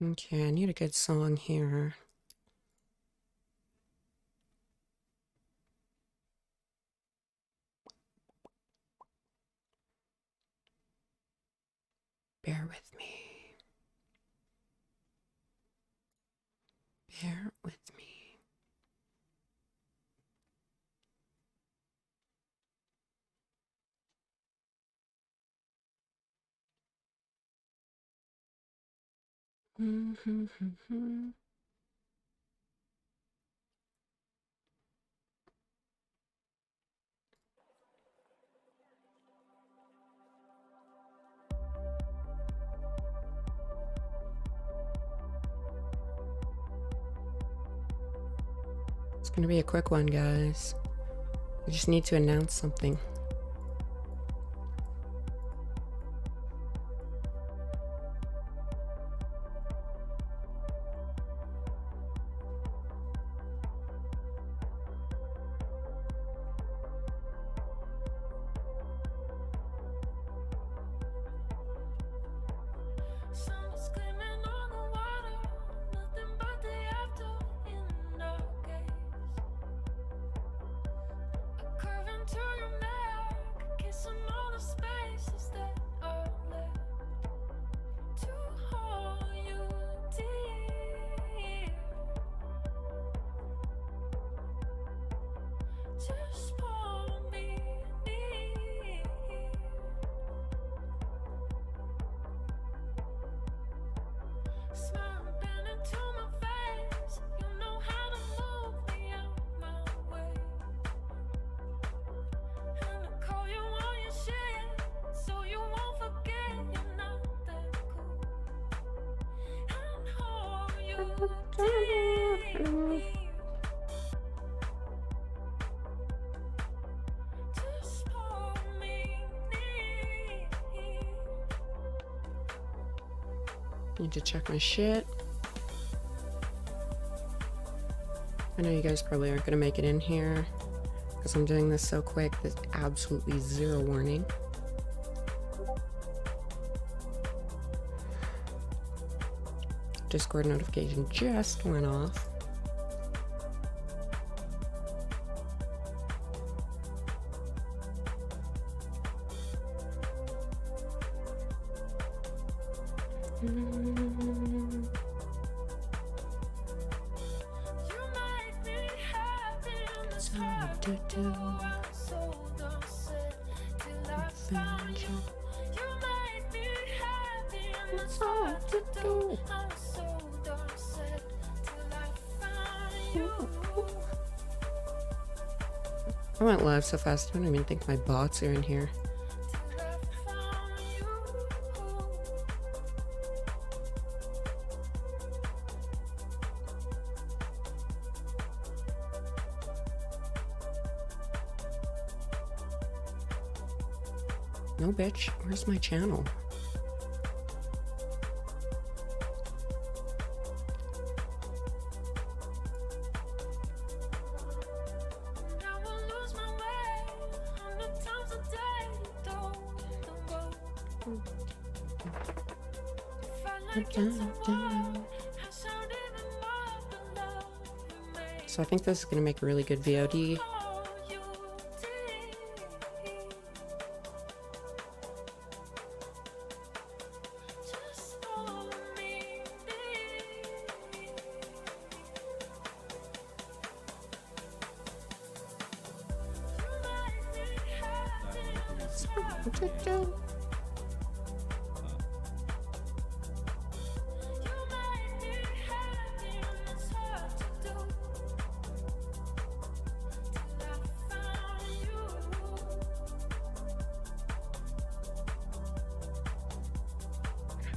Okay, I need a good song here. Bear with me. Bear with me. It's gonna be a quick one, guys. I just need to announce something. Need to check my shit. I know you guys probably aren't gonna make it in here because I'm doing this so quick. There's absolutely zero warning. Discord notification just went off. I went live so fast, I don't even think my bots are in here. No, bitch, where's my channel? So I think this is going to make a really good VOD.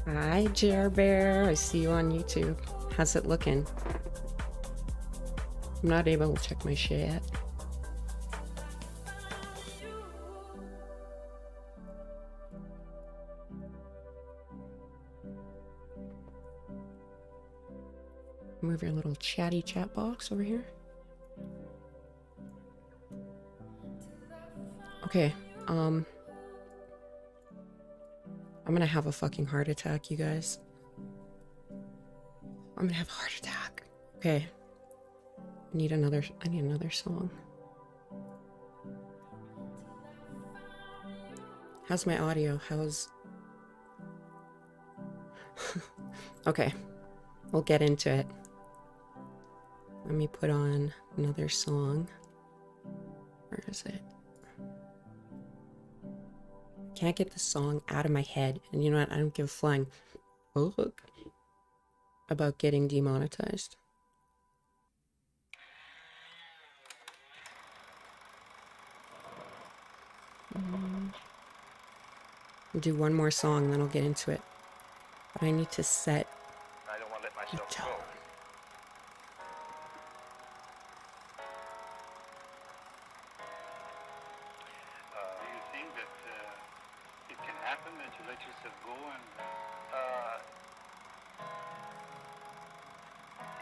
Hi, Jer Bear. I see you on YouTube. How's it looking? I'm not able to check my shit yet. Move your little chatty chat box over here. Okay, I'm gonna have a fucking heart attack, you guys. I'm gonna have a heart attack. Okay. I need another song. How's my audio? How's... Okay. We'll get into it. Let me put on another song. Where is it? Can't get the song out of my head. And you know what? I don't give a flying fuck about getting demonetized. I'll do one more song, then I'll get into it. But I need to set I don't want to let myself the tone. go. Do you think that it can happen that you let yourself go and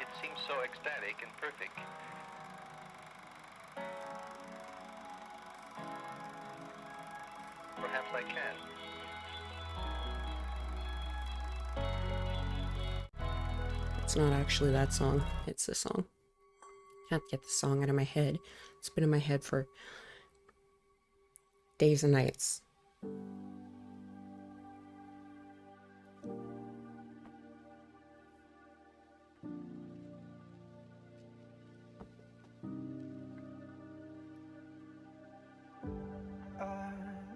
It seems so ecstatic and perfect. Perhaps I can. It's not actually that song, it's the song. Can't get the song out of my head. It's been in my head for days and nights.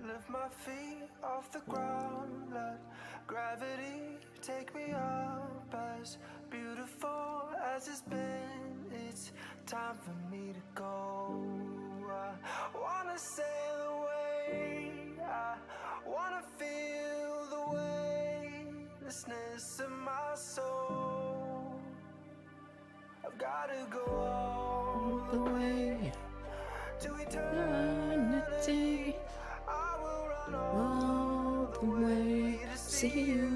Lift my feet off the ground, let gravity take me up. As beautiful as it's been, it's time for me to go. I wanna sail away, I wanna feel the weightlessness of my soul. I've gotta go all the way to eternity. I will run all the way to see you.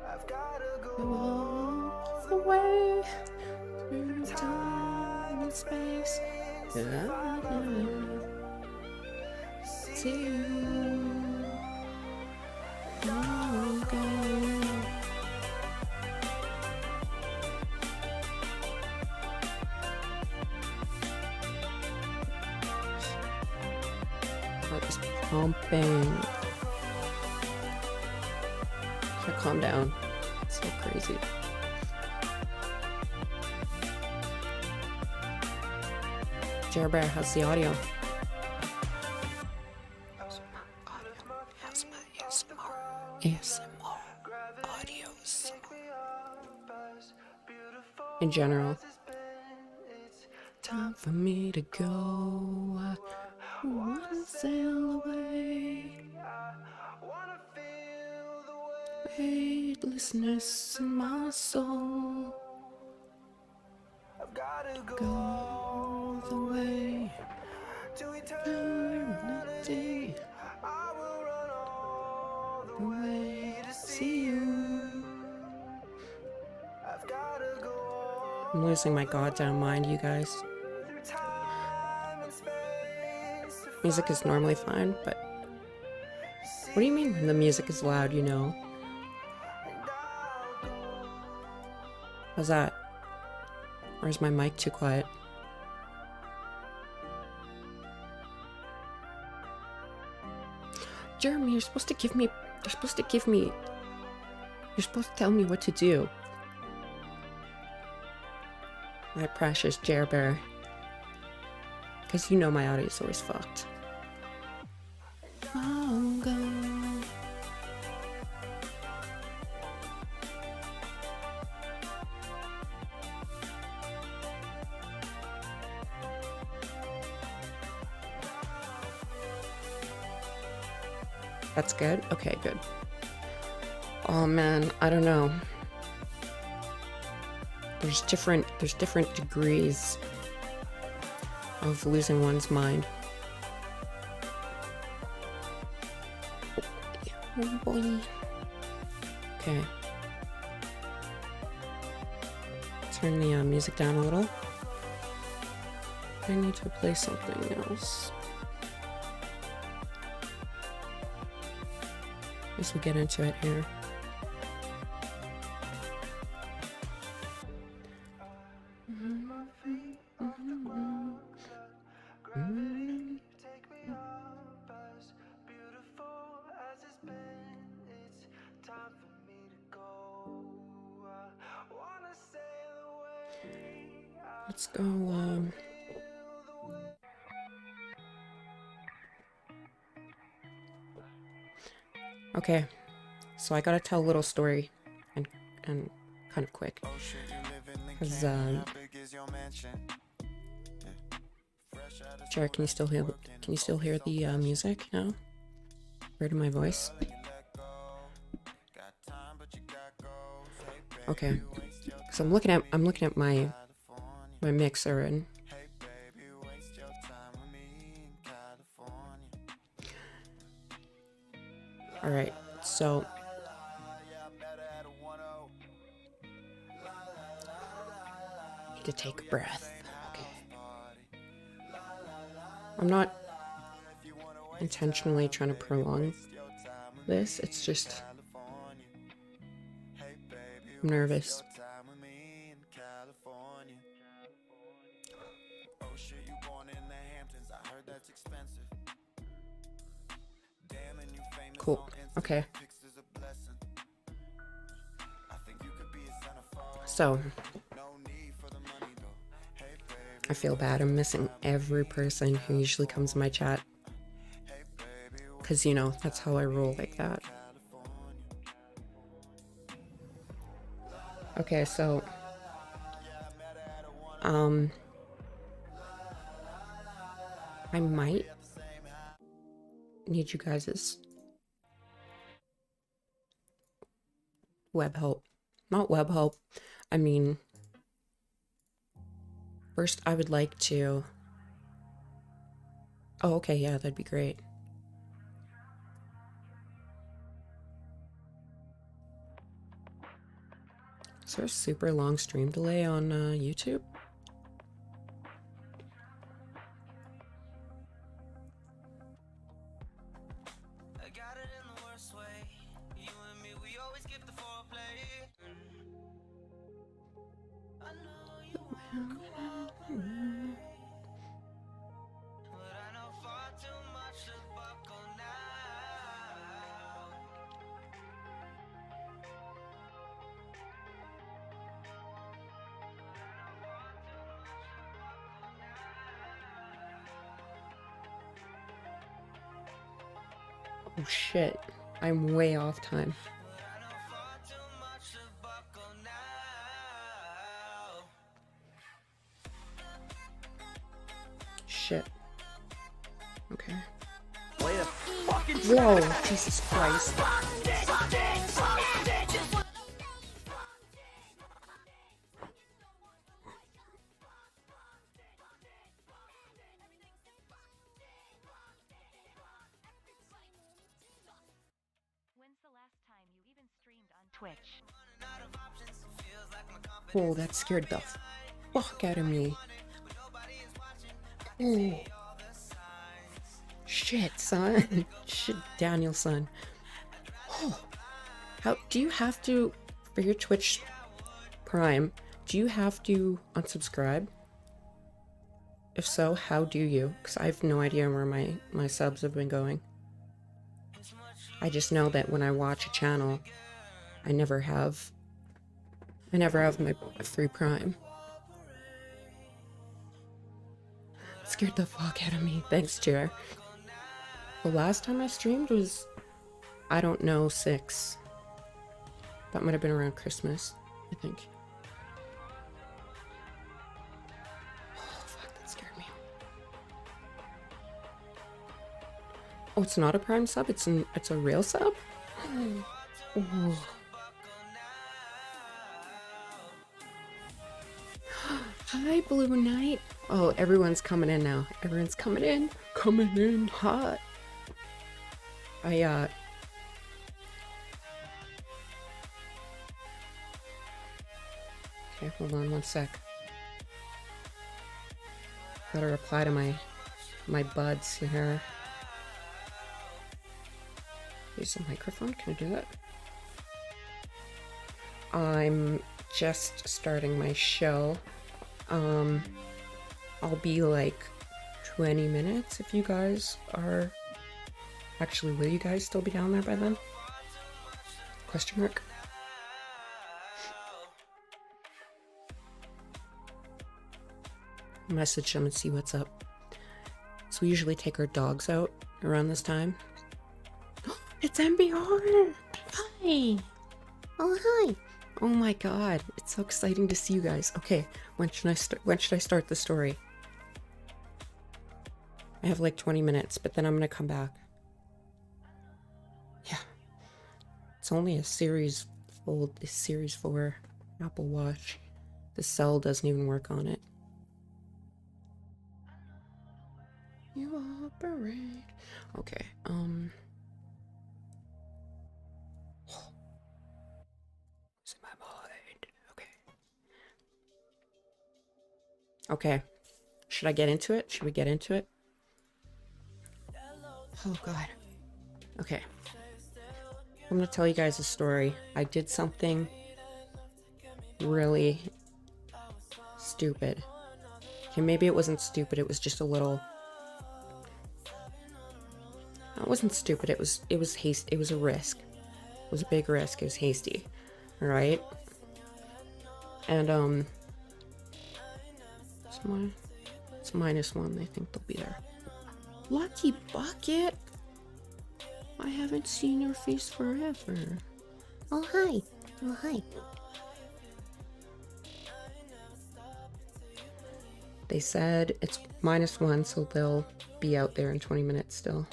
I've gotta go all The way through time and space. See you. Oh, God. Heart is pumping. So calm down. It's so crazy. Jer Bear, how's the audio? ASMR audios. In general. Time for me to go. I wanna sail away. Weightlessness in my soul. Go all the way to eternity. I will run all the The way to see you. I've gotta go I'm losing my goddamn mind, you guys. through time and space. Music is normally fine, but what do you mean when the music is loud, you know? How's that? Or is my mic too quiet? Jeremy, you're supposed to tell me what to do. My precious Jer Bear. Because you know my audio is always fucked. Oh, God. That's good? Okay, good. Oh man, I don't know. There's different degrees of losing one's mind. Oh boy. Okay. Turn the music down a little. I need to play something else. As we get into it here. Let's go, okay, so I gotta tell a little story, and kind of quick, because Jared, can you still hear the music now? Heard my voice? Okay, so I'm looking at my mixer, and all right, so need to take a breath. Okay, I'm not intentionally trying to prolong this. It's just I'm nervous. Cool. Okay. So, I feel bad. I'm missing every person who usually comes in my chat. Because, you know, that's how I roll like that. Okay, so, I might need you guys' web help. Not web help. I mean, first I would like to... Oh, okay, yeah, that'd be great. Is there a super long stream delay on YouTube? Oh shit, I'm way off time. Shit. Okay. Whoa, Jesus Christ. Oh, that scared the fuck out of me. Oh. Shit, son. Shit, Daniel, son. Oh. How do you have to, for your Twitch Prime, do you have to unsubscribe? If so, how do you? Because I have no idea where my subs have been going. I just know that when I watch a channel, I never have my free Prime. It scared the fuck out of me. Thanks, Jer. The last time I streamed was, I don't know, 6. That might have been around Christmas, I think. Oh, fuck, that scared me. Oh, it's not a Prime sub? It's a real sub? Oh. Hi, Blue Knight. Oh, everyone's coming in now. Everyone's coming in. Coming in hot. Okay, hold on one sec. Gotta reply to my buds here. Use a microphone. Can I do that? I'm just starting my show. I'll be like 20 minutes if you guys are... Actually, will you guys still be down there by then? Question mark. message them and see what's up. So we usually take our dogs out around this time. It's MBR! Hi! Oh, hi! Oh my god, it's so exciting to see you guys. Okay, when should I start the story? I have like 20 minutes, but then I'm gonna come back. Yeah. It's only a series 4 Apple Watch. The cell doesn't even work on it. You operate. Okay, it's in my mind. Okay. Should I get into it? Should we get into it? Oh god. Okay. I'm gonna tell you guys a story. I did something really stupid. Okay, maybe it wasn't stupid, it was just a little... It wasn't stupid, it was hasty. It was a risk. It was a big risk. It was hasty. Alright? And, it's -1. They think they'll be there. Lucky Bucket! I haven't seen your face forever. Oh, hi. Oh, hi. They said it's -1, so they'll be out there in 20 minutes still.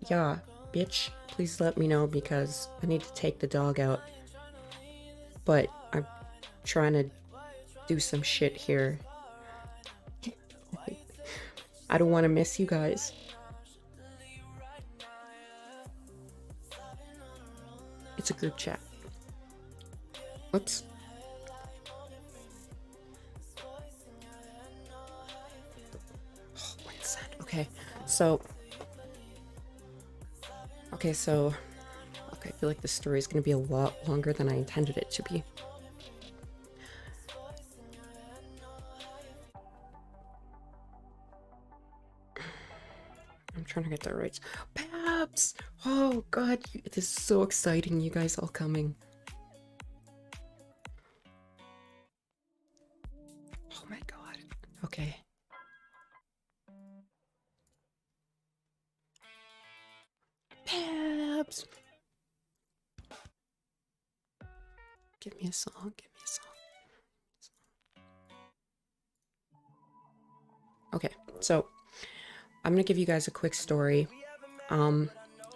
Yeah, bitch, please let me know because I need to take the dog out. But I'm trying to do some shit here. I don't want to miss you guys. It's a group chat. Whoops. Oh, 1 cent. Okay, so... Okay, I feel like this story is going to be a lot longer than I intended it to be. I'm trying to get that right. Paps! Oh god, this is so exciting, you guys all coming. Oh my god. Okay. Paps! Give me a song, give me a song. Okay, so I'm gonna give you guys a quick story.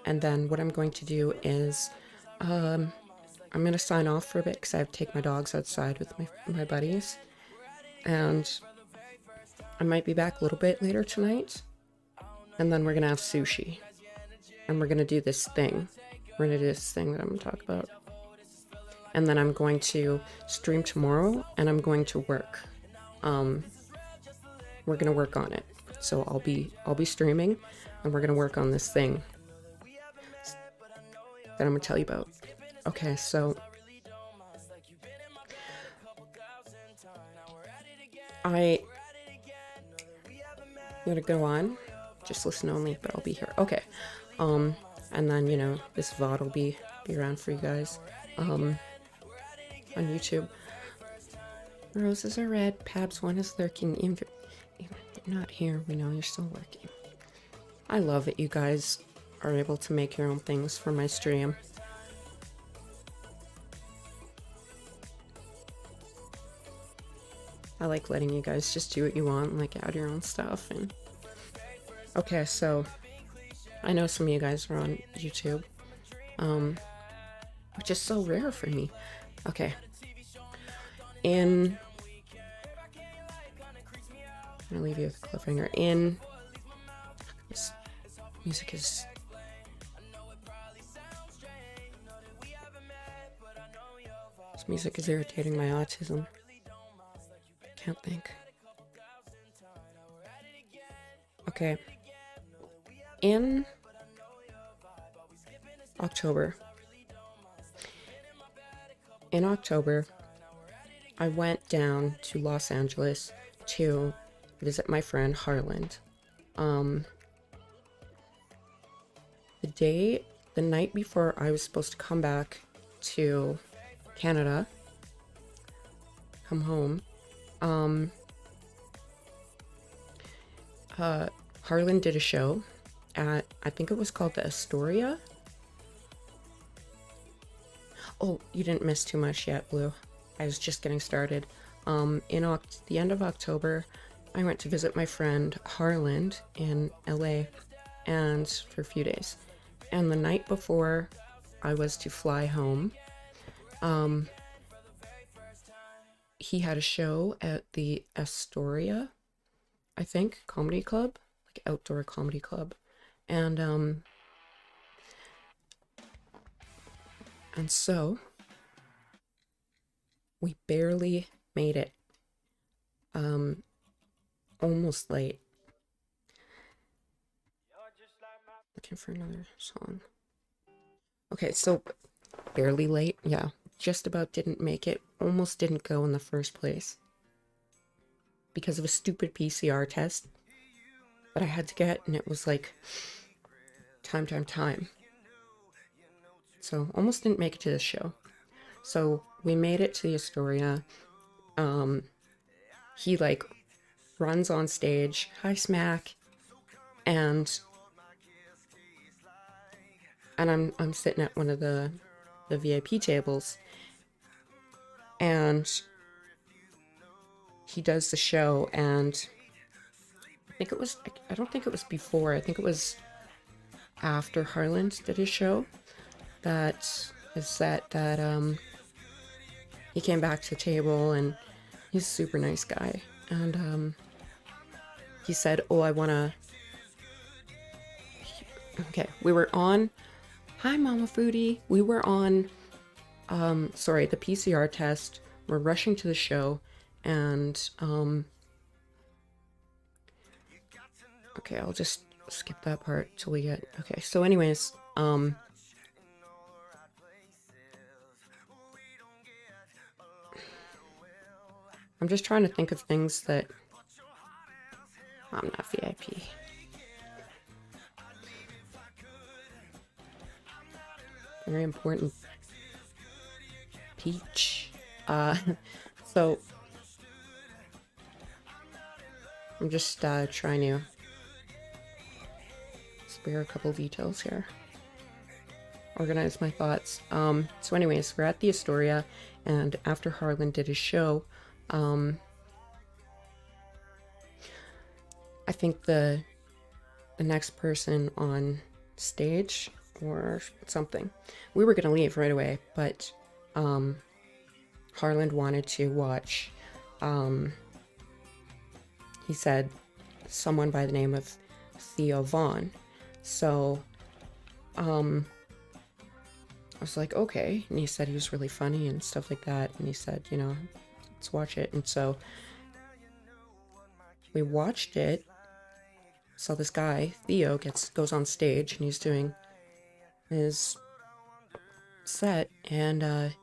And then what I'm going to do is, I'm gonna sign off for a bit because I have to take my dogs outside with my buddies. And I might be back a little bit later tonight. And then we're gonna have sushi. And we're gonna do this thing. We're gonna do this thing that I'm gonna talk about. And then I'm going to stream tomorrow and I'm going to work. We're gonna work on it. So I'll be streaming and we're gonna work on this thing that I'm gonna tell you about. Okay, so I'm gonna go on, just listen only, but I'll be here. Okay, and then this VOD will be around for you guys, on YouTube. Roses are red, Pabs 1 is lurking. Even you're not here, we know you're still working. I love that you guys are able to make your own things for my stream. I like letting you guys just do what you want, like add your own stuff. And okay, so I know some of you guys are on YouTube, which is so rare for me. Okay, I'm gonna leave you with a cliffhanger. This music is... This music is irritating my autism. Can't think. Okay. In October, I went down to Los Angeles to visit my friend Harland. The night before I was supposed to come back to Canada, come home, Harlan did a show at, I think it was called the Astoria. Oh, you didn't miss too much yet, Blue. I was just getting started. In the end of October, I went to visit my friend Harlan in LA and for a few days. And the night before I was to fly home, he had a show at the Astoria, I think, comedy club, like outdoor comedy club. And so we barely made it. Almost late. Looking for another song. Okay, so barely late. Yeah, just about didn't make it. Almost didn't go in the first place because of a stupid PCR test that I had to get, and it was like time. So almost didn't make it to this show. So we made it to the Astoria. He like runs on stage, hi Smack, and I'm sitting at one of the VIP tables, and he does the show, and I don't think it was before, I think it was after Harlan did his show, that he came back to the table, and he's a super nice guy, and he said, oh, I wanna, okay, we were on, hi Mama Foodie, we were on, sorry, the PCR test, we're rushing to the show, and, okay, I'll just skip that part till we get, okay, so anyways, I'm just trying to think of things that, I'm not VIP. Very important. Peach. So, I'm just trying to spare a couple details here. Organize my thoughts. So anyways, we're at the Astoria, and after Harlan did his show, I think the next person on stage or something, we were gonna leave right away, but Harlan wanted to watch, he said, someone by the name of Theo Vaughn. So I was like, okay, and he said he was really funny and stuff like that, and he said, you know, let's watch it. And so we watched it. So this guy, Theo, goes on stage, and he's doing his set, and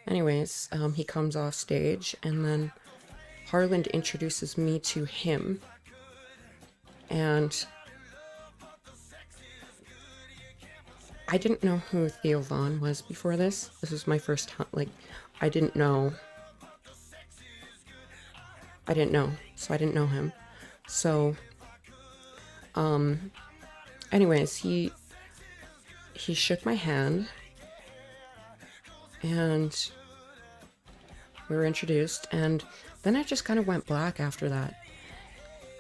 anyways, he comes off stage, and then Harlan introduces me to him, and I didn't know who Theo Vaughn was before this. This was my first time, like, I didn't know, so I didn't know him. So, anyways, he shook my hand, and we were introduced, and then I just kind of went black after that.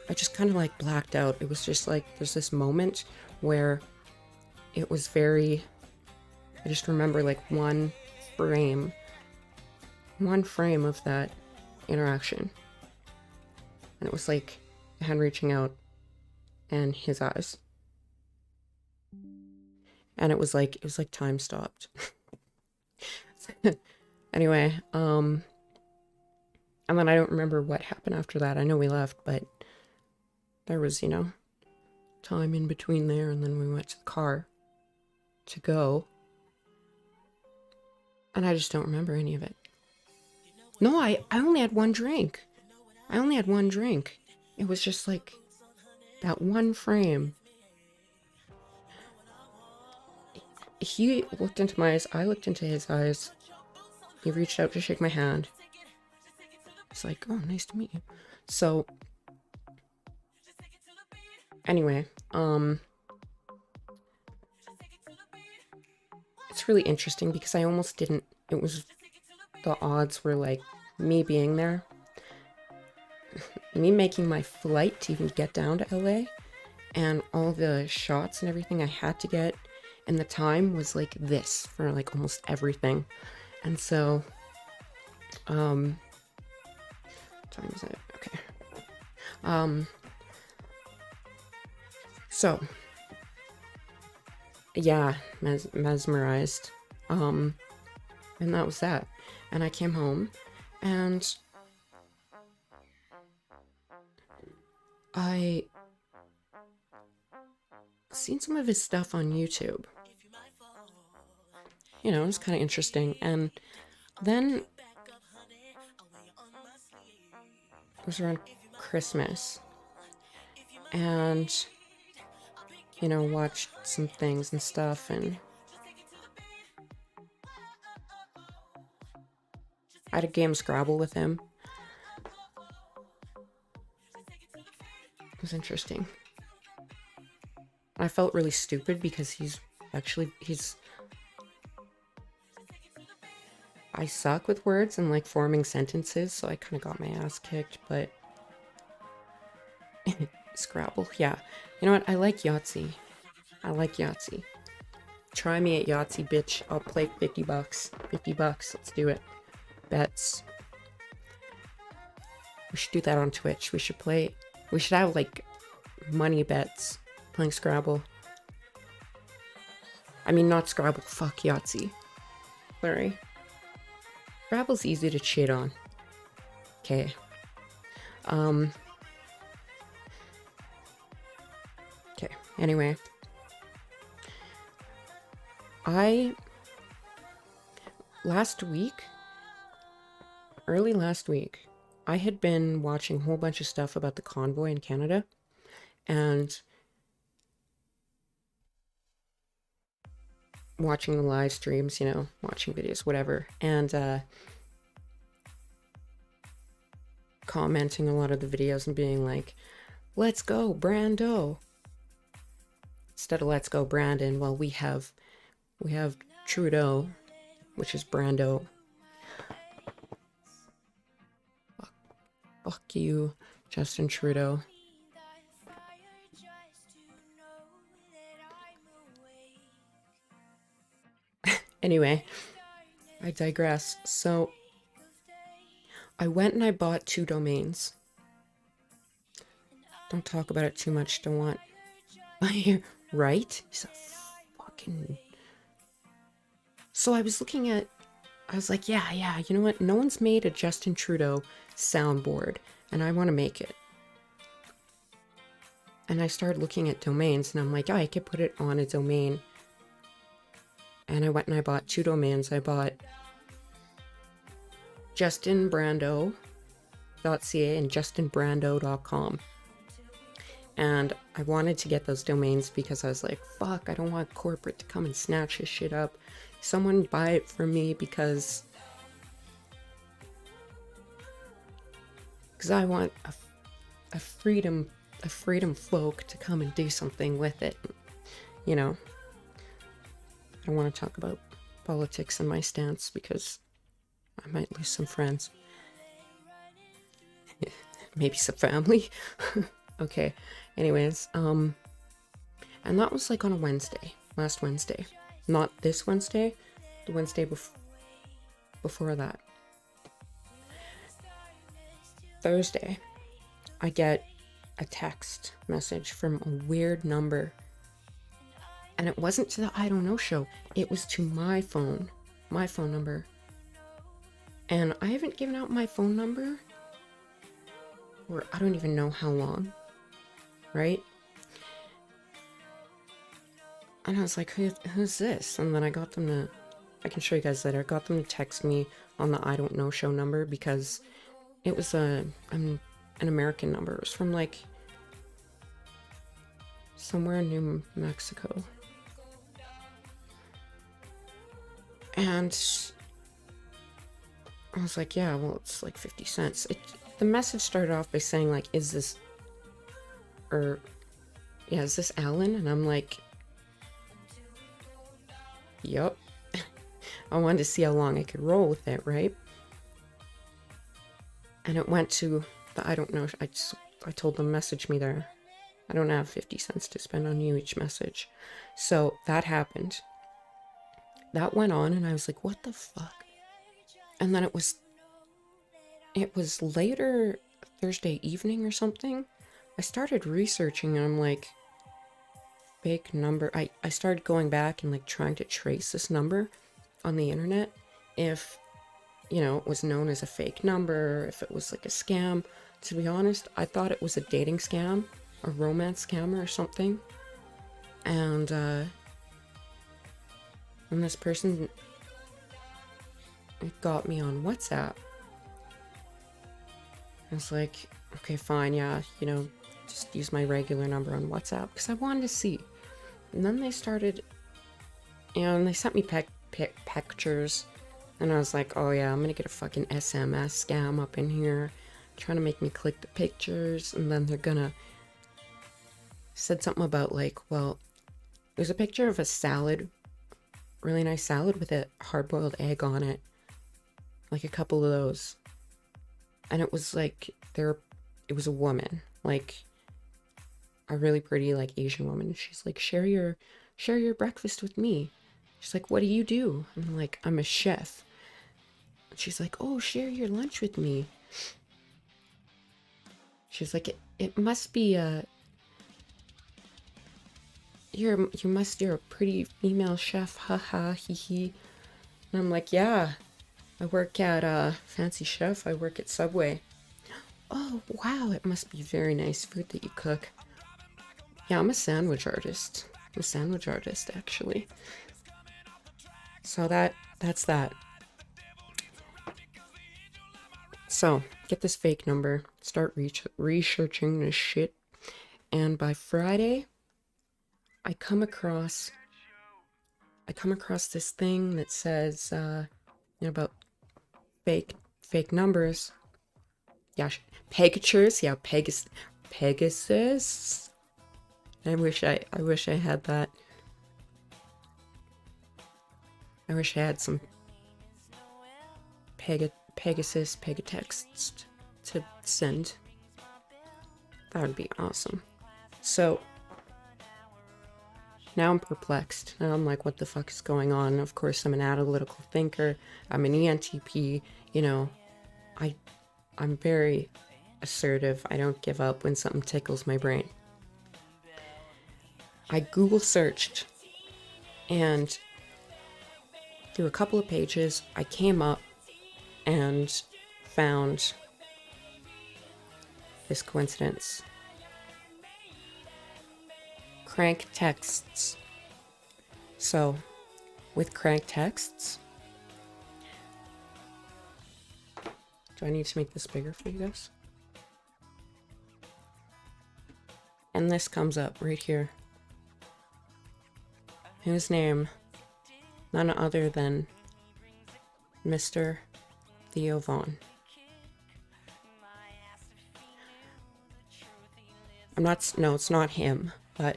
I just kind of like blacked out. It was just like, there's this moment where it was very, I just remember like one frame of that interaction. And it was like a hand reaching out and his eyes. And it was like time stopped. Anyway, and then I don't remember what happened after that. I know we left, but there was, you know, time in between there, and then we went to the car to go. And I just don't remember any of it. No, I only had one drink. It was just like that one frame. he looked into my eyes, I looked into his eyes. He reached out to shake my hand. It's like, oh, nice to meet you. So, anyway, it's really interesting because I almost didn't, it was, the odds were like me being there, me making my flight to even get down to LA, and all the shots and everything I had to get, and the time was like this for like almost everything. And so, what time is it? Okay. So, yeah, mesmerized. And that was that. And I came home, and I seen some of his stuff on YouTube. You know, it was kind of interesting. And then it was around Christmas, and you know, watched some things and stuff, and I had a game of Scrabble with him. It was interesting. I felt really stupid because he's I suck with words and like forming sentences, so I kind of got my ass kicked, but Scrabble, yeah. You know what? I like Yahtzee. I like Yahtzee. Try me at Yahtzee, bitch. I'll play 50 bucks. 50 bucks. Let's do it. Bets. We should do that on Twitch. We should have like money bets playing Scrabble. I mean, not Scrabble. Fuck Yahtzee. Sorry. Scrabble's easy to cheat on. Okay. Okay. Anyway. Early last week, I had been watching a whole bunch of stuff about the convoy in Canada, and watching the live streams, you know, watching videos, whatever, and commenting a lot of the videos and being like, let's go, Brando. Instead of let's go, Brandon, well, we have Trudeau, which is Brando. Fuck you, Justin Trudeau. Anyway, I digress. So, I went and I bought 2 domains. Don't talk about it too much, don't want... Right? He's a fucking... So I was looking at... I was like, yeah, you know what? No one's made a Justin Trudeau soundboard, and I want to make it. And I started looking at domains, and I'm like, oh, I could put it on a domain. And I went and I bought 2 domains. I bought justinbrando.ca and justinbrando.com. And I wanted to get those domains because I was like, fuck, I don't want corporate to come and snatch this shit up. Someone buy it for me because I want a freedom folk to come and do something with it. You know, I don't want to talk about politics and my stance because I might lose some friends. Maybe some family. Okay. Anyways, and that was like on a Wednesday, last Wednesday. Not this Wednesday, the Wednesday before that. Thursday, I get a text message from a weird number. And it wasn't to the I Don't Know show. It was to my phone number. And I haven't given out my phone number for I don't even know how long. Right? And I was like, who's this? And then I got them to, I can show you guys later, I got them to text me on the I Don't Know show number because it was an American number. It was from like somewhere in New Mexico. And I was like, yeah, well, it's like 50 cents. The message started off by saying, like, is this Alan? And I'm like, yup. I wanted to see how long I could roll with it, right? And it went to the, I don't know, I told them, message me there. I don't have 50 cents to spend on you each message. So that happened. That went on, and I was like, what the fuck? And then it was later Thursday evening or something. I started researching, and I'm like, fake number. I started going back and like trying to trace this number on the internet, if, you know, it was known as a fake number, if it was like a scam. To be honest, I thought it was a dating scam, a romance scammer or something. And this person, it got me on WhatsApp. I was like, okay, fine, yeah, you know, just use my regular number on WhatsApp, because I wanted to see. And then they started, and they sent me pictures, and I was like, oh yeah, I'm gonna get a fucking SMS scam up in here, trying to make me click the pictures. And then they're gonna, said something about like, well, there's a picture of a salad, really nice salad with a hard-boiled egg on it, like a couple of those. And it was like, it was a woman, like a really pretty like Asian woman. She's like, share your breakfast with me. She's like, what do you do? I'm like, I'm a chef. And she's like, oh, share your lunch with me. She's like, it must be you're a pretty female chef, haha, hee hee. And I'm like, yeah, I work at Fancy Chef. I work at Subway. Oh, wow, it must be very nice food that you cook. Yeah, I'm a sandwich artist. I'm a sandwich artist, actually. So that's that. So, get this fake number, start researching this shit, and by Friday, I come across this thing that says, about fake numbers. Yeah, Pegatures. Yeah, Pegasus. I wish I had that. I wish I had some Pegasus Pegatexts to send. That would be awesome. So now I'm perplexed, and I'm like, what the fuck is going on? Of course, I'm an analytical thinker. I'm an ENTP. You know, I'm very assertive. I don't give up when something tickles my brain. I Google searched, and through a couple of pages, I came up and found this coincidence. Crank texts. So, with crank texts, do I need to make this bigger for you guys? And this comes up right here. His name, none other than Mr. Theo Vaughn. No, it's not him, but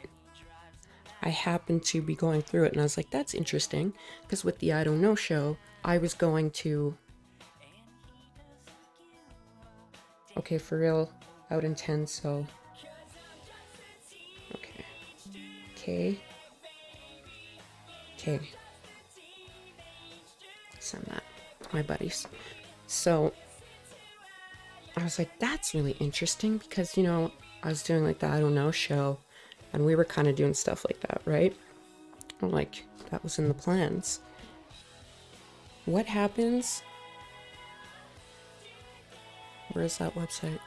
I happened to be going through it, and I was like, that's interesting, because with the I Don't Know show, I was going to, okay, for real, out in 10, so, okay, send that to my buddies. So I was like, that's really interesting, because, you know, I was doing like the I Don't Know show, and we were kind of doing stuff like that, right? I'm like, that was in the plans. What happens? Where is that website?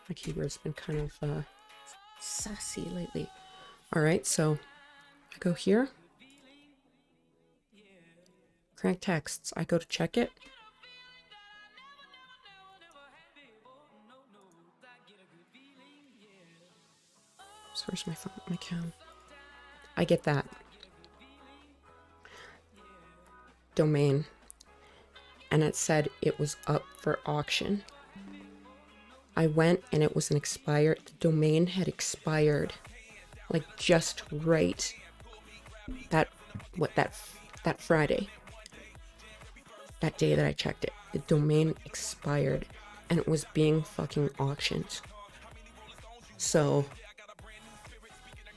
My keyboard's been kind of sassy lately. Alright, so I go here. Crank texts. I go to check it. Where's my phone? My cam. I get that. Domain. And it said it was up for auction. I went and it was an expired. The domain had expired. Like just right. That Friday. That day that I checked it. The domain expired. And it was being fucking auctioned. So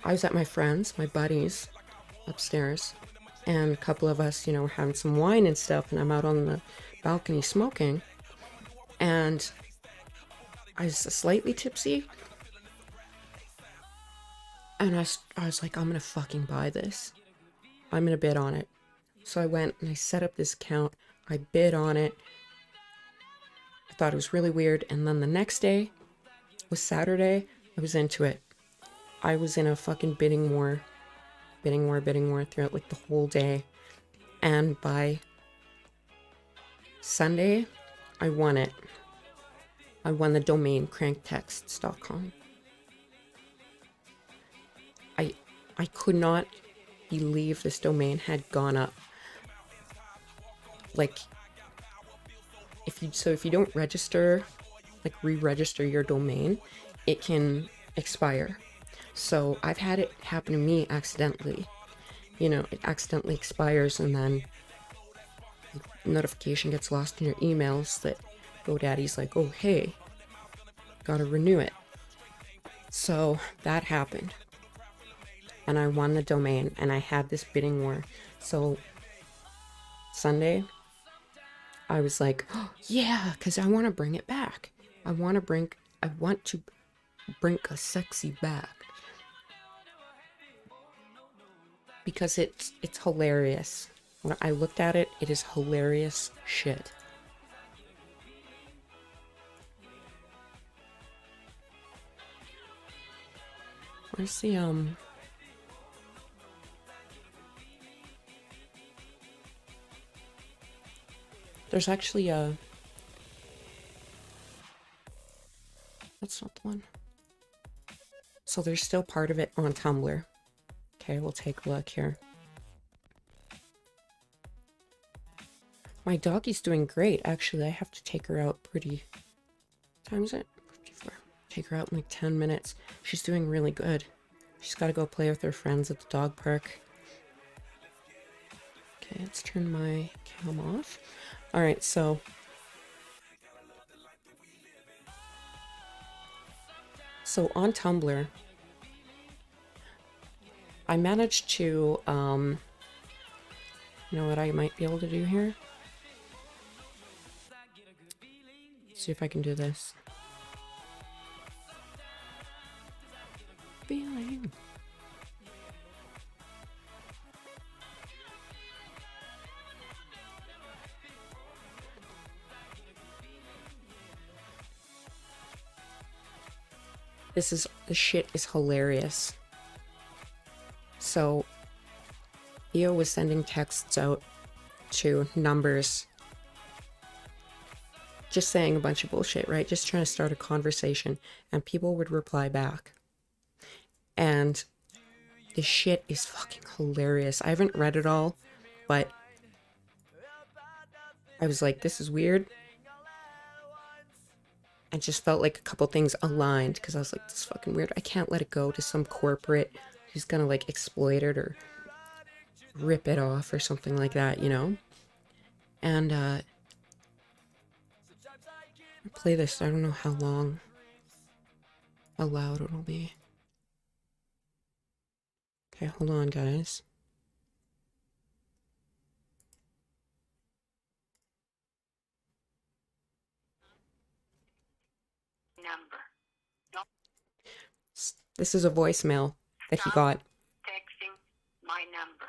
I was at my friends, my buddies, upstairs, and a couple of us, were having some wine and stuff, and I'm out on the balcony smoking, and I was slightly tipsy, and I was like, I'm gonna fucking buy this. I'm gonna bid on it. So I went and I set up this account, I bid on it, I thought it was really weird, and then the next day was Saturday, I was into it. I was in a fucking bidding war throughout like the whole day. And by Sunday, I won it. I won the domain cranktexts.com. I could not believe this domain had gone up. Like, if you don't register, like re-register your domain, it can expire. So I've had it happen to me accidentally. It accidentally expires, and then notification gets lost in your emails that GoDaddy's like, oh, hey, gotta renew it. So that happened. And I won the domain, and I had this bidding war. So Sunday, I was like, oh, yeah, because I want to bring it back. I want to bring a sexy back. Because it's hilarious. When I looked at it, it is hilarious shit. Where's the there's actually that's not the one. So there's still part of it on Tumblr. Okay, we'll take a look here. My doggy's doing great. Actually, I have to take her out pretty... What time is it? 54. Take her out in like 10 minutes. She's doing really good. She's got to go play with her friends at the dog park. Okay, let's turn my cam off. Alright, so... So on Tumblr... I managed to, you know what I might be able to do here? Let's see if I can do this. Feeling. This shit is hilarious. So, Theo was sending texts out to numbers, just saying a bunch of bullshit, right? Just trying to start a conversation, and people would reply back. And this shit is fucking hilarious. I haven't read it all, but I was like, this is weird. I just felt like a couple things aligned, because I was like, this is fucking weird. I can't let it go to some corporate who's gonna like exploit it or rip it off or something like that, you know? And I'll play this. I don't know how long, how loud it'll be. Okay, hold on, guys. Number. This is a voicemail that he got. Texting my number.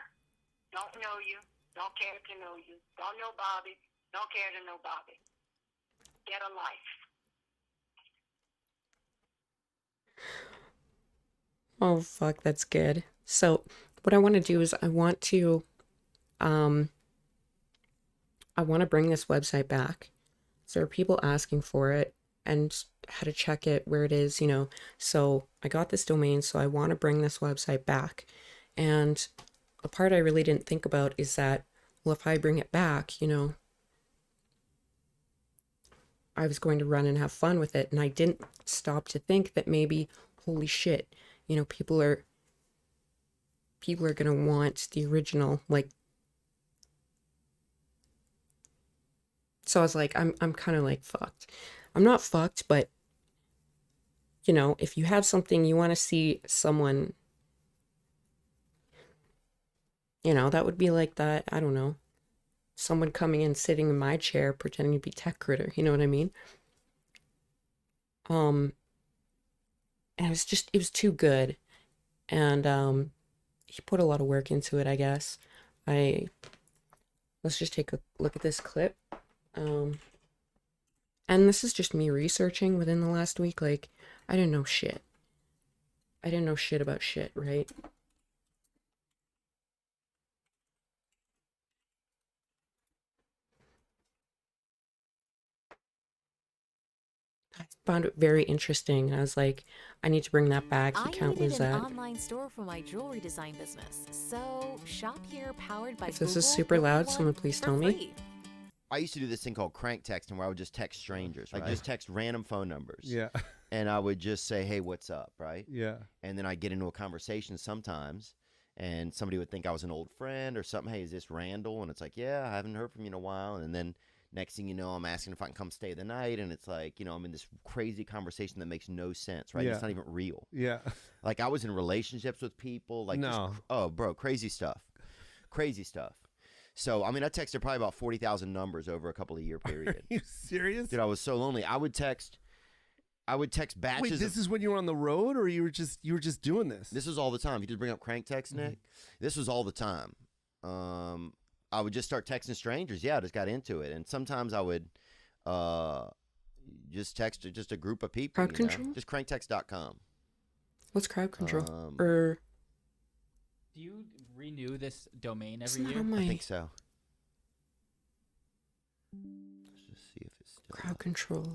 Don't know you. Don't care to know you. Don't know Bobby. Don't care to know Bobby. Get a life. Oh, fuck, that's good. So, what I want to do is I want to bring this website back. So there are people asking for it, and how to check it, where it is, you know. So I got this domain, so I want to bring this website back. And a part I really didn't think about is that, well, if I bring it back, you know, I was going to run and have fun with it. And I didn't stop to think that maybe, holy shit, you know, people are going to want the original, like. So I was like, I'm kind of like fucked. I'm not fucked, but you know, if you have something you want to see someone, you know, that would be like that, I don't know, someone coming in sitting in my chair pretending to be Tech Critter, you know what I mean? And it was too good. And he put a lot of work into it, I guess. Let's just take a look at this clip. And this is just me researching within the last week. Like, I didn't know shit. I didn't know shit about shit, right? I found it very interesting. I was like, I need to bring that back. You I can't needed lose an that. online store for my jewelry design business, so shop here powered by If this Google is super loud, built someone one please for tell me. free. I used to do this thing called crank texting where I would just text strangers, like just text random phone numbers. Yeah. And I would just say, hey, what's up, right? Yeah. And then I'd get into a conversation sometimes, and somebody would think I was an old friend or something. Hey, is this Randall? And it's like, yeah, I haven't heard from you in a while. And then next thing you know, I'm asking if I can come stay the night, and it's like, you know, I'm in this crazy conversation that makes no sense, right? Yeah. It's not even real. Yeah. Like I was in relationships with people, like No. oh, bro, crazy stuff. Crazy stuff. So, I mean, I texted probably about 40,000 numbers over a couple of year period. Are you serious? Dude, I was so lonely. I would text batches. Wait, this is when you were on the road, or you were just doing this? This was all the time. You just bring up crank text, Nick. This was all the time. I would just start texting strangers. Yeah, I just got into it, and sometimes I would just text just a group of people. Crowd control? Just cranktext.com. What's crowd control? Do you renew this domain every year? I think so. Let's just see if it's still Crowd up. control.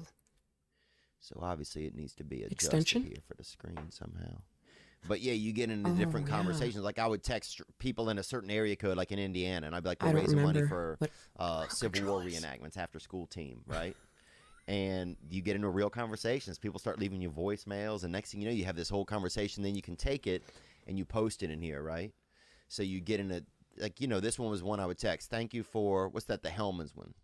So obviously it needs to be adjusted Extension? here for the screen somehow. But yeah, you get into different yeah. conversations. Like I would text people in a certain area code, like in Indiana, and I'd be like, I we're don't raising money remember for what Civil War control is. reenactments, after school team, right? And you get into real conversations. People start leaving you voicemails, and next thing you know, you have this whole conversation. Then you can take it and you post it in here, right? So you get in a, like, you know, this one was one I would text. Thank you for, what's that, the Hellman's one.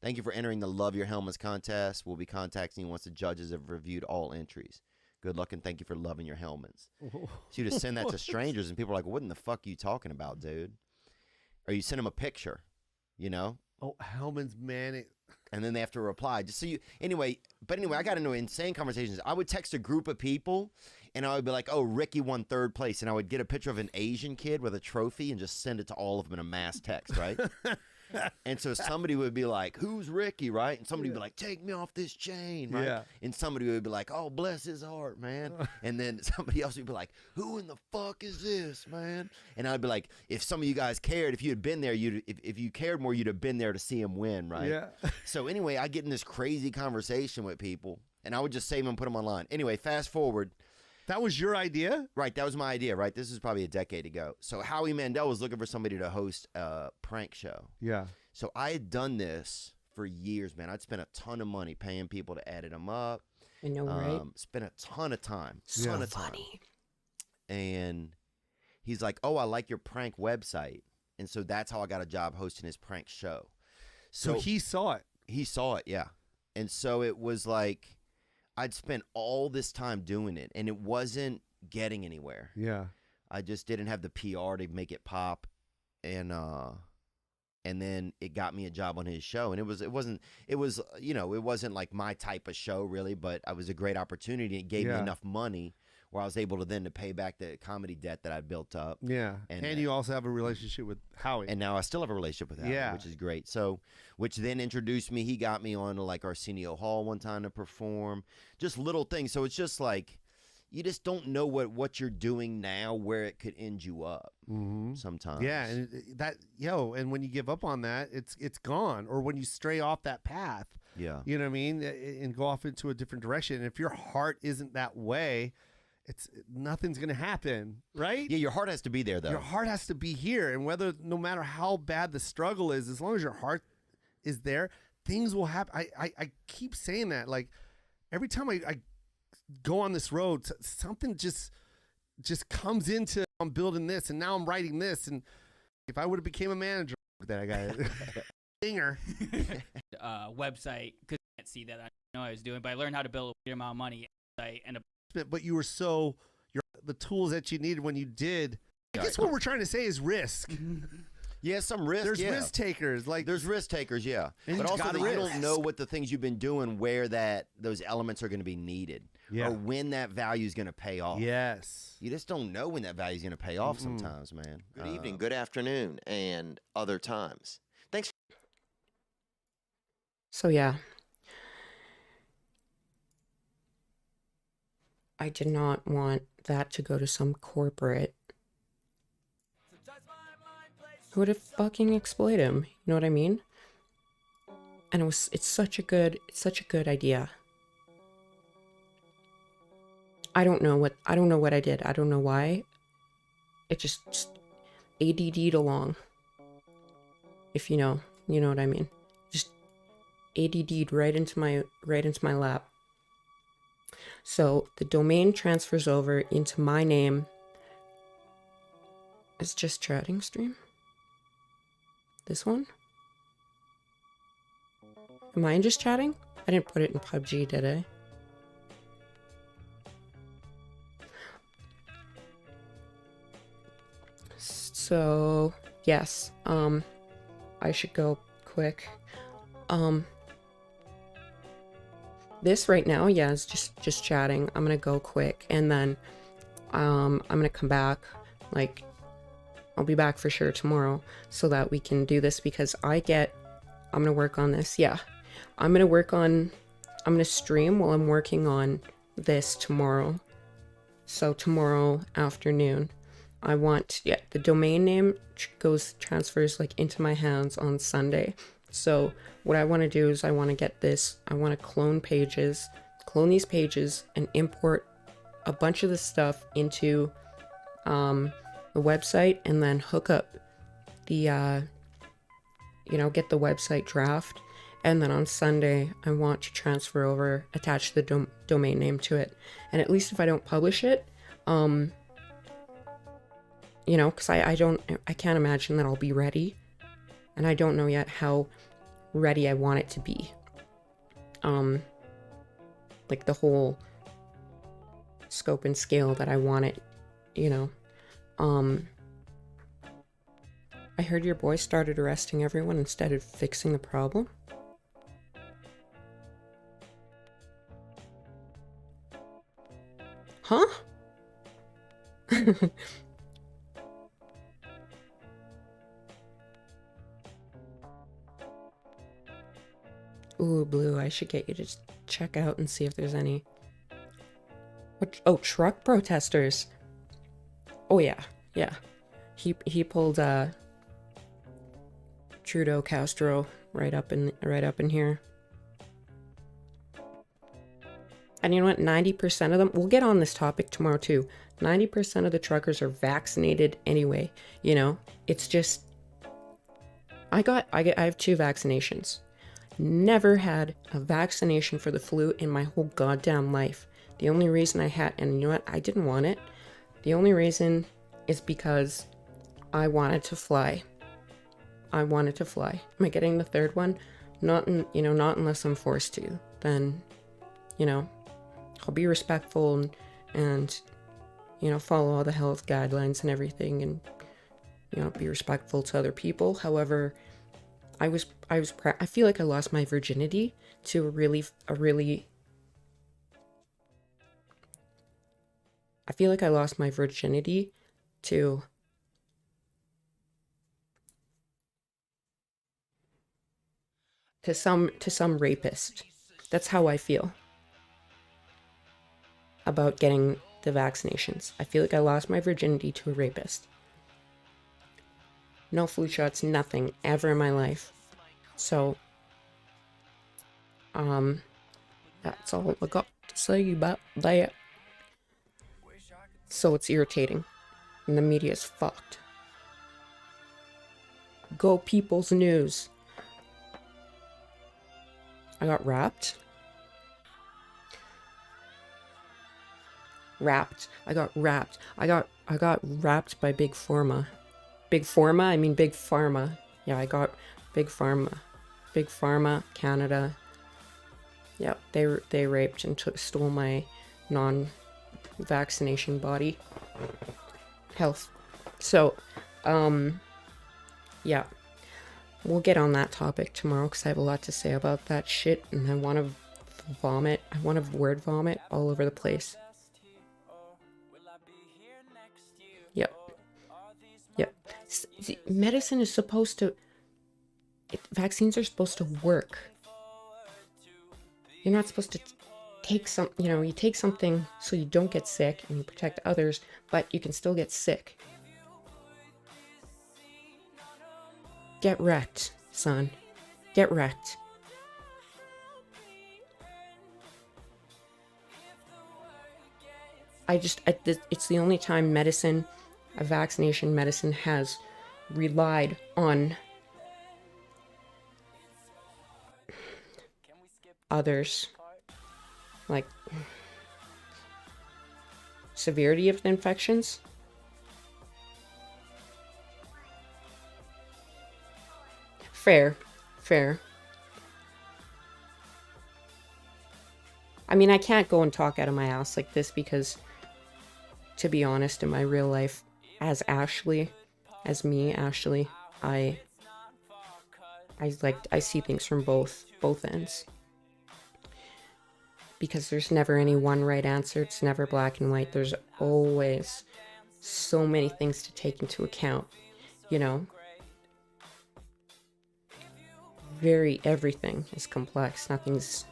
Thank you for entering the Love Your Hellman's contest. We'll be contacting you once the judges have reviewed all entries. Good luck and thank you for loving your Hellmans. So you just send that to strangers, and people are like, what in the fuck are you talking about, dude? Or you send them a picture, you know? Oh, Hellman's man. And then they have to reply. Just so you, anyway, I got into insane conversations. I would text a group of people, and I would be like, oh, Ricky won 3rd place. And I would get a picture of an Asian kid with a trophy and just send it to all of them in a mass text, right? And so somebody would be like, who's Ricky, right? And somebody would be like, take me off this chain, right? Yeah. And somebody would be like, oh, bless his heart, man. And then somebody else would be like, who in the fuck is this, man? And I'd be like, if some of you guys cared, if you had been there, if you cared more, you'd have been there to see him win, right? Yeah. So anyway, I get in this crazy conversation with people, and I would just save them and put them online. Anyway, fast forward. That was your idea? Right, that was my idea, right? This is probably a decade ago. So Howie Mandel was looking for somebody to host a prank show. Yeah. So I had done this for years, man. I'd spent a ton of money paying people to edit them up. I know, right? Spent a ton of time. So Ton of funny. time. And he's like, oh, I like your prank website. And so that's how I got a job hosting his prank show. So he saw it. He saw it, yeah. And so it was like I'd spent all this time doing it, and it wasn't getting anywhere. Yeah. I just didn't have the PR to make it pop, and then it got me a job on his show, and it wasn't like my type of show really, but it was a great opportunity. It gave me enough money where I was able to pay back the comedy debt that I built up. Yeah. And you also have a relationship with Howie. And now I still have a relationship with Howie, which is great. So, which then introduced me. He got me on to like Arsenio Hall one time to perform. Just little things. So it's just like, you just don't know what you're doing now, where it could end you up sometimes. Yeah, and and when you give up on that, it's gone. Or when you stray off that path, Yeah. You know what I mean? And go off into a different direction. And if your heart isn't that way, nothing's going to happen, right? Yeah, your heart has to be there, though. Your heart has to be here. And no matter how bad the struggle is, as long as your heart is there, things will happen. I keep saying that. Like, every time I go on this road, something just comes into, I'm building this, and now I'm writing this. And if I would have became a manager, that I got singer. Website, because I can't see that. I know I was doing, but I learned how to build a weird amount of money. But you were the tools that you needed when you did. I guess what we're trying to say is risk. Yeah, some risk. There's risk takers. Like, there's risk takers, yeah. And but you also, gotta you risk. don't know what the things you've been doing, where those elements are going to be needed, or when that value is going to pay off. Yes. You just don't know when that value is going to pay off sometimes, man. Good evening, good afternoon, and other times. Thanks. So yeah, I did not want that to go to some corporate who would have fucking exploited him. You know what I mean? And it's such a good idea. I don't know what I did. I don't know why. It just ADD'd along. If you know what I mean. Just ADD'd right into my lap. So the domain transfers over into my name. It's just chatting stream. This one? Am I in just chatting? I didn't put it in PUBG, did I? So, yes. I should go quick. This right now, yeah, is just chatting. I'm gonna go quick, and then I'm gonna come back. Like, I'll be back for sure tomorrow, so that we can do this, because I'm gonna work on this. Yeah, I'm gonna stream while I'm working on this tomorrow. So tomorrow afternoon, I want, the domain name transfers like into my hands on Sunday. So what I want to do is I want to clone these pages and import a bunch of the stuff into the website, and then hook up the get the website draft, and then on Sunday I want to transfer over, attach the domain name to it. And at least if I don't publish it, because I can't imagine that I'll be ready, and I don't know yet how ready I want it to be. Like the whole scope and scale that I want it, I heard your boy started arresting everyone instead of fixing the problem. Huh? Ooh, Blue, I should get you to check out and see if there's any. Oh, truck protesters. Oh yeah. He pulled Trudeau Castro right up in here. And you know what? 90% of them, we'll get on this topic tomorrow too. 90% of the truckers are vaccinated anyway. It's just, I have 2 vaccinations. Never had a vaccination for the flu in my whole goddamn life. The only reason I had, and you know what? I didn't want it. The only reason is because I wanted to fly. Am I getting the 3rd one? Not unless I'm forced to. Then, I'll be respectful and follow all the health guidelines and everything, and be respectful to other people. However, I feel like I lost my virginity to I feel like I lost my virginity to some rapist. That's how I feel about getting the vaccinations. I feel like I lost my virginity to a rapist. No flu shots, nothing ever in my life. So That's all I got to say about that. So it's irritating. And the media's fucked. Go People's News. I got wrapped. I got wrapped. I got wrapped by Big Pharma. Big Pharma? I mean Big Pharma. Yeah, I got Big Pharma. Big Pharma, Canada. Yep, they raped and stole my non-vaccination body health. So, yeah. We'll get on that topic tomorrow because I have a lot to say about that shit and I want to vomit. I want to word vomit all over the place. Yep. Yep. See, medicine is supposed to... vaccines are supposed to work. You're not supposed to take some... You know, you take something so you don't get sick and you protect others, but you can still get sick. Get wrecked, son. Get wrecked. It's the only time a vaccination medicine has relied on others. Like, severity of the infections. Fair. I mean, I can't go and talk out of my ass like this because, to be honest, in my real life, as Ashley, I see things from both ends. Because there's never any one right answer. It's never black and white. There's always so many things to take into account, you know? Everything is complex. Nothing's...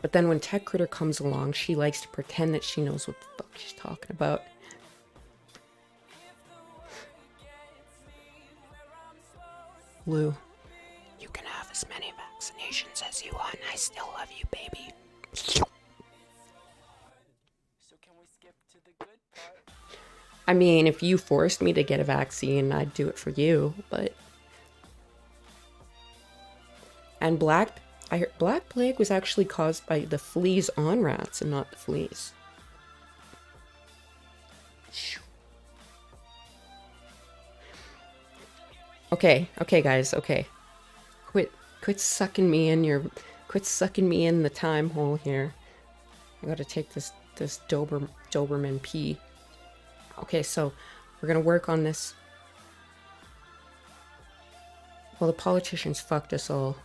But then when Tech Critter comes along, she likes to pretend that she knows what the fuck she's talking about. Lou, you can have as many vaccinations as you want. I still love you, baby. I mean, if you forced me to get a vaccine, I'd do it for you, but... And Black Plague was actually caused by the fleas on rats and not the fleas. Okay, guys, okay. Quit sucking me in the time hole here. I gotta take this Doberman pee. Okay, so we're gonna work on this. Well, the politicians fucked us all.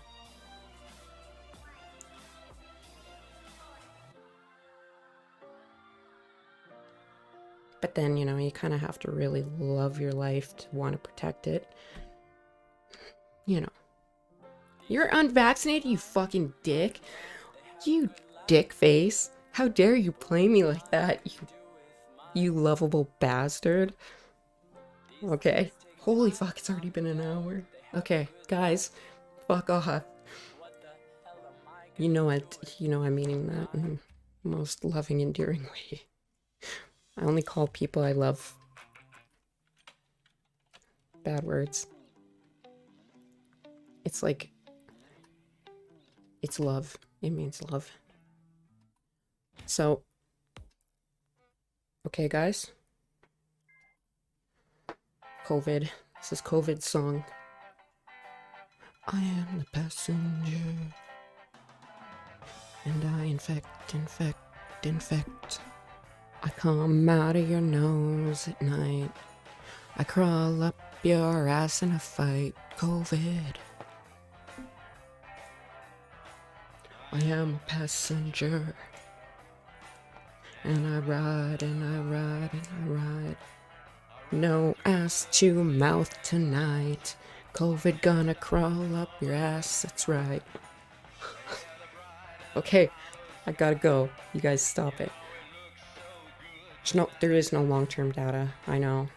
But then, you know, you kind of have to really love your life to want to protect it. You know. You're unvaccinated, you fucking dick. You dick face. How dare you play me like that, you lovable bastard. Okay. Holy fuck, it's already been an hour. Okay, guys, fuck off. You know I'm meaning that in the most loving, endearing way. I only call people I love bad words. It's like, it's love. It means love. So, okay, guys. COVID. This is COVID's song. I am the passenger. And I infect. I come out of your nose at night. I crawl up your ass in a fight. COVID. I am a passenger. And I ride and I ride and I ride. No ass to mouth tonight. COVID gonna crawl up your ass, that's right. Okay, I gotta go. You guys stop it. There is no long-term data, I know.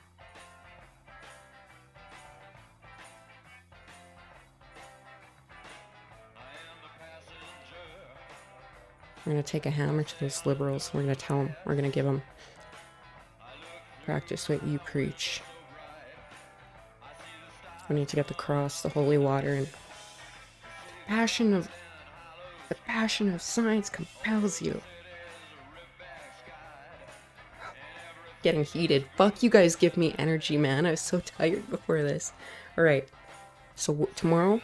We're gonna take a hammer to those liberals. We're gonna tell them. We're gonna give them. Practice what you preach. We need to get the cross, the holy water, and the passion of science compels you. Getting heated. Fuck, you guys give me energy, man. I was so tired before this. All right. So tomorrow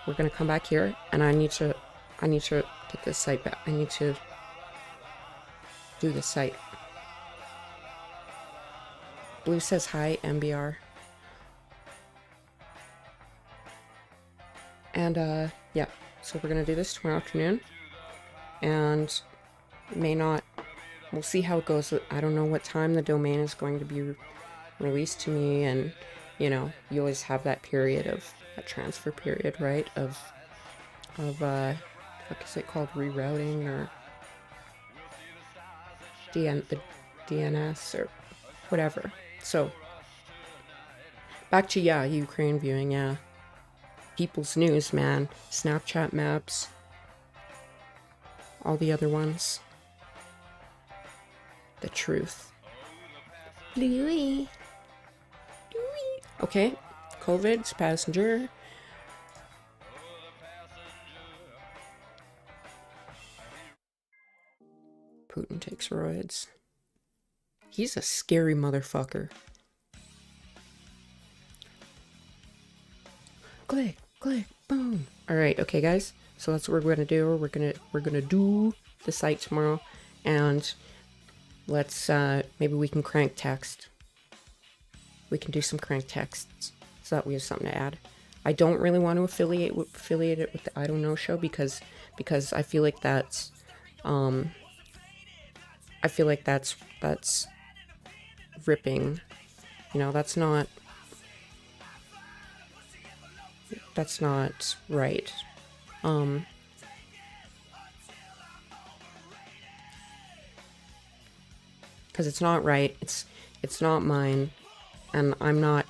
we're gonna come back here, and I need to get this site back. I need to do the site. Blue says hi, MBR. And yeah, so we're gonna do this tomorrow afternoon, and we'll see how it goes. I don't know what time the domain is going to be released to me, and you know, you always have that period of a transfer period, right? Of what is it called, rerouting or the DNS or whatever. So back to Ukraine viewing, People's News, man, Snapchat Maps, all the other ones. The Truth. Louis. Okay, COVID's passenger. Putin takes roids. He's a scary motherfucker. Click, click, boom. All right, okay, guys. So that's what we're gonna do. We're gonna do the site tomorrow, and let's maybe we can crank text. We can do some crank texts so that we have something to add. I don't really want to affiliate it with the I Don't Know show because I feel like that's ripping. You know, that's not right. Because it's not right. It's not mine. And I'm not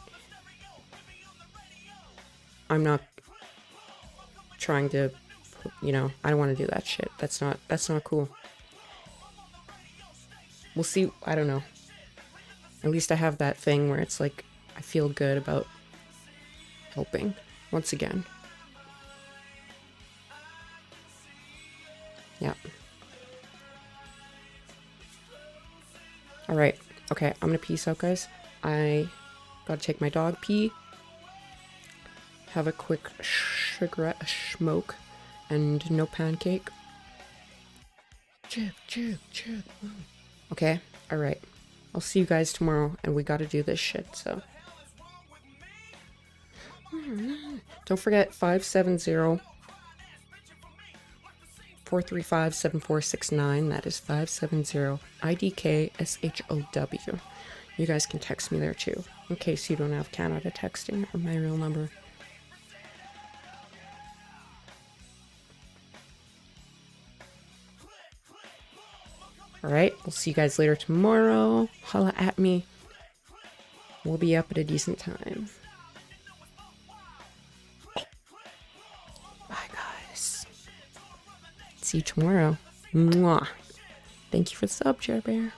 trying to, you know, I don't want to do that shit. That's not cool. We'll see. I don't know. At least I have that thing where it's like, I feel good about helping once again. Yeah. All right. Okay. I'm going to peace out, guys. I gotta take my dog pee, have a quick cigarette, a smoke, and no pancake. Chug, chug, chug. Okay, alright. I'll see you guys tomorrow, and we gotta do this shit, so. Don't forget 570-435-7469. That is 570 IDK-SHOW. You guys can text me there too, in case you don't have Canada texting or my real number. Alright, we'll see you guys later tomorrow. Holla at me. We'll be up at a decent time. Bye, guys. See you tomorrow. Mwah. Thank you for the sub, Chair Bear.